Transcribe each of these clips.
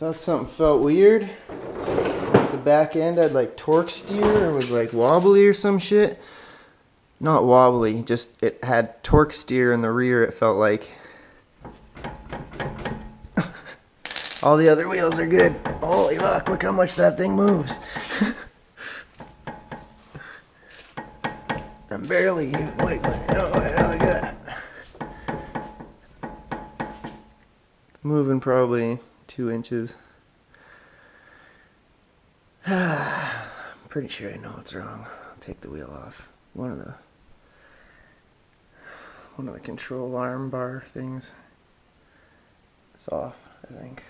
Thought something felt weird. The back end had like torque steer or was like wobbly or some shit. Not wobbly, just it had torque steer in the rear, it felt like. All the other wheels are good. Holy fuck, look how much that thing moves. I'm barely even wiggling. Oh, yeah, look at that. Moving probably 2 inches. I'm pretty sure I know what's wrong. I'll take the wheel off. One of the control arm bar things is off, I think.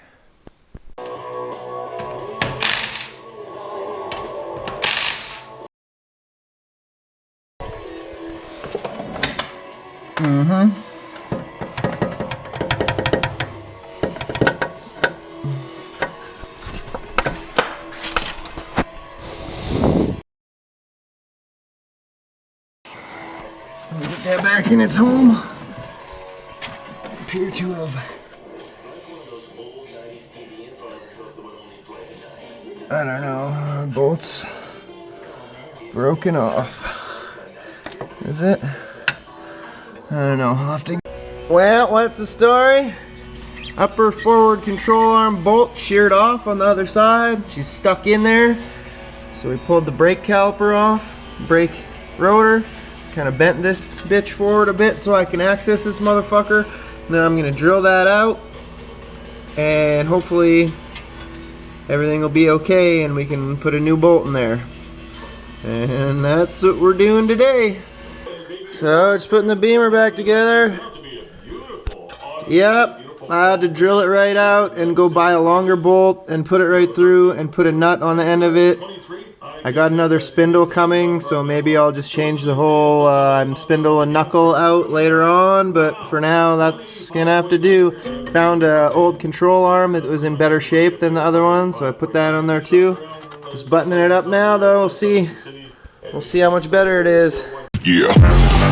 Get that back in its home. Appear to have, I don't know, bolts broken off. Is it? I don't know. I'll have to. Well, what's the story? Upper forward control arm bolt sheared off on the other side. She's stuck in there. So we pulled the brake caliper off, brake rotor, kind of bent this bitch forward a bit so I can access this motherfucker. Now I'm gonna drill that out and hopefully everything will be okay and we can put a new bolt in there. And that's what we're doing today. So just putting the beamer back together. Yep, I had to drill it right out and go buy a longer bolt and put it right through and put a nut on the end of it. I got another spindle coming, so maybe I'll just change the whole spindle and knuckle out later on, but for now that's gonna have to do. Found an old control arm that was in better shape than the other one, so I put that on there too. Just buttoning it up now though, we'll see how much better it is. Yeah.